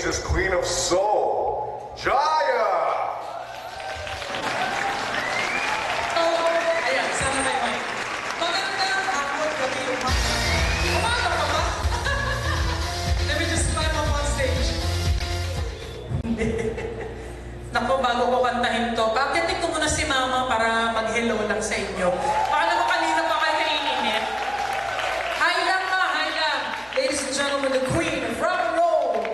Asia's Queen of Soul, Jaya! Ayan, sana may mic. Magandang hapon, gabi, umaga pa ba? Let me just climb up on stage. Naku, bago ko kantahin to, pakitin ko muna si Mama para mag-hello lang sa inyo. Paano mo kanina pa kayo naiinit? Hi lang ma, hi lang. Ladies and gentlemen, the Queen of Rock and Roll.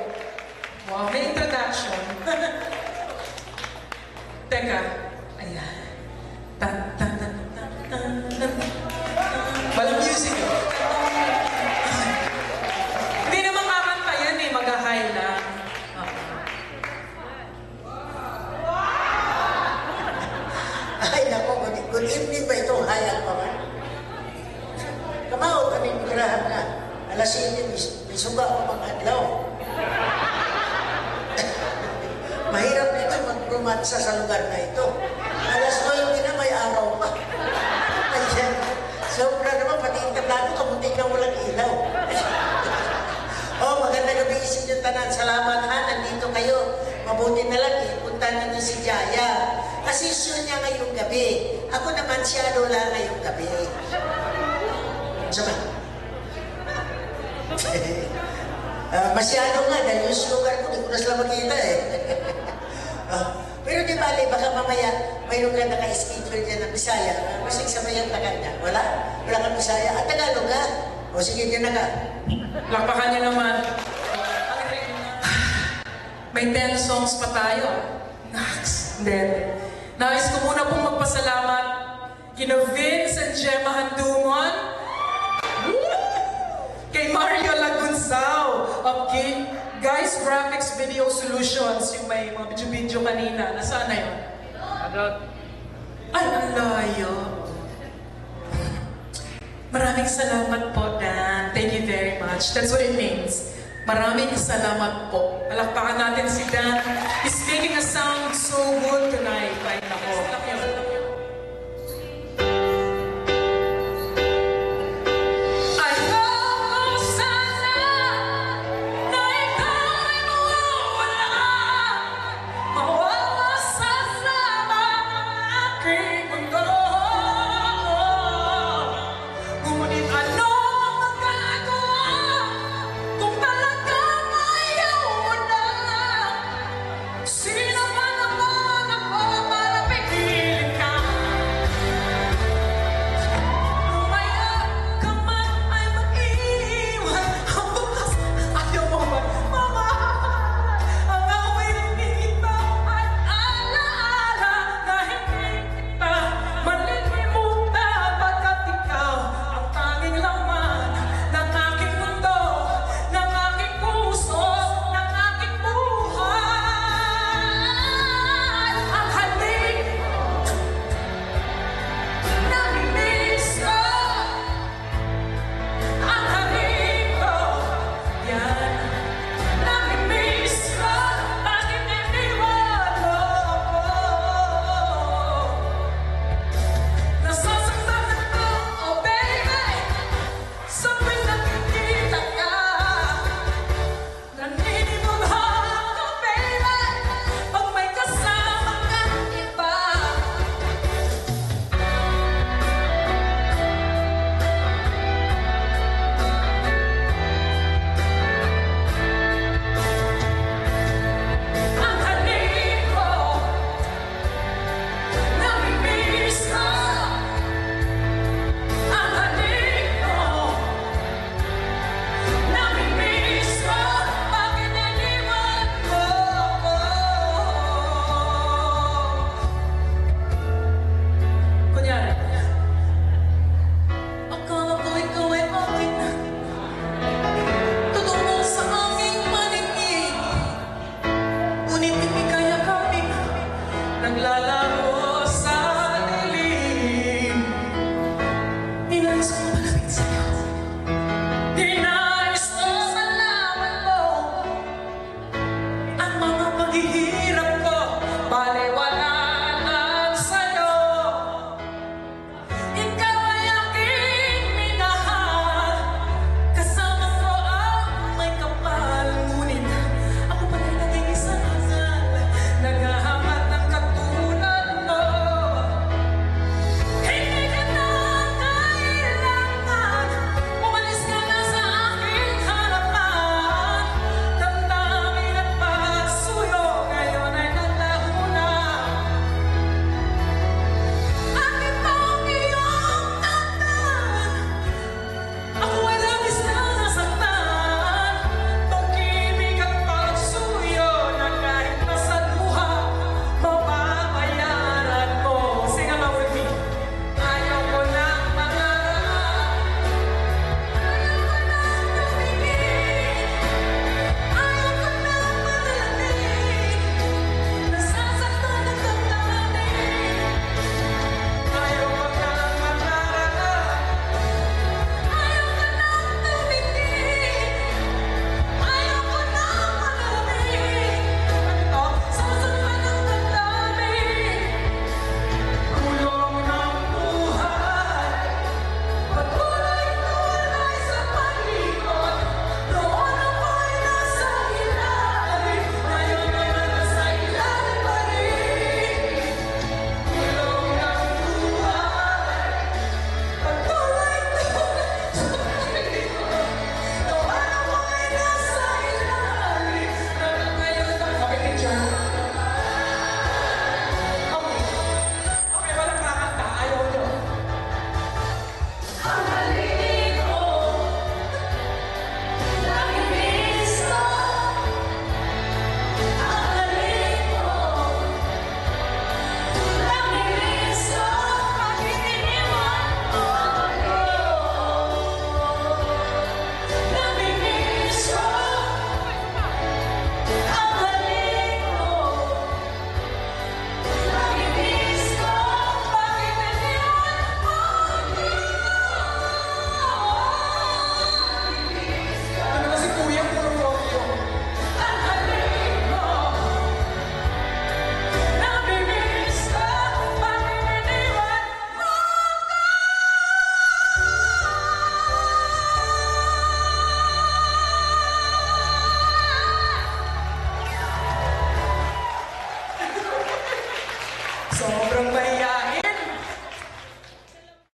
Wow, may introduction. Teka, ayan. Tan, tan, tan, tan, tan, tan. Walang music. Hindi naman kakanta yan eh, mag-hi lang. Ay, nako, good evening ba itong hayal pa man? Kamao kami paglahan na. Alas 7, may suga pa mga adlaw. Mahirap dito mag-romansa sa lugar na ito. Alas 9 na may araw pa. Ayan, sobra naman, pati yung tablado, kamuntik na walang ilaw. Oh, magandang gabi isin yung tanan. Salamat ha, nandito kayo. Mabuti na lang eh, punta na niyo si Jaya. Kasi sure niya ngayong gabi. Ako naman siya lola ngayong gabi. Sama. Masyado nga, dahil yung sugar ko, hindi ko na sila makita eh. Pero di bali, baka mamaya mayroon ka naka-schedule dyan ng Bisaya. Kasi sabayan Tagalog. Wala? Wala kang Bisaya. At Tagalog ka? O sige, dyan na ka. Lakpakan niyo naman. May 10 songs pa tayo. Next. Then, nais ko muna pong magpasalamat kina Vince and Gemma Handumon, kay Mario Lagunsao of Guys Graphics Video Solutions, yung may mga video-video kanina. Nasaan na yun? Ay, ang layo. Maraming salamat po, Dan. Thank you very much. That's what it means. Maraming salamat po. Palakpakan natin si Dan. He's making us sound so good tonight. Ay, nako.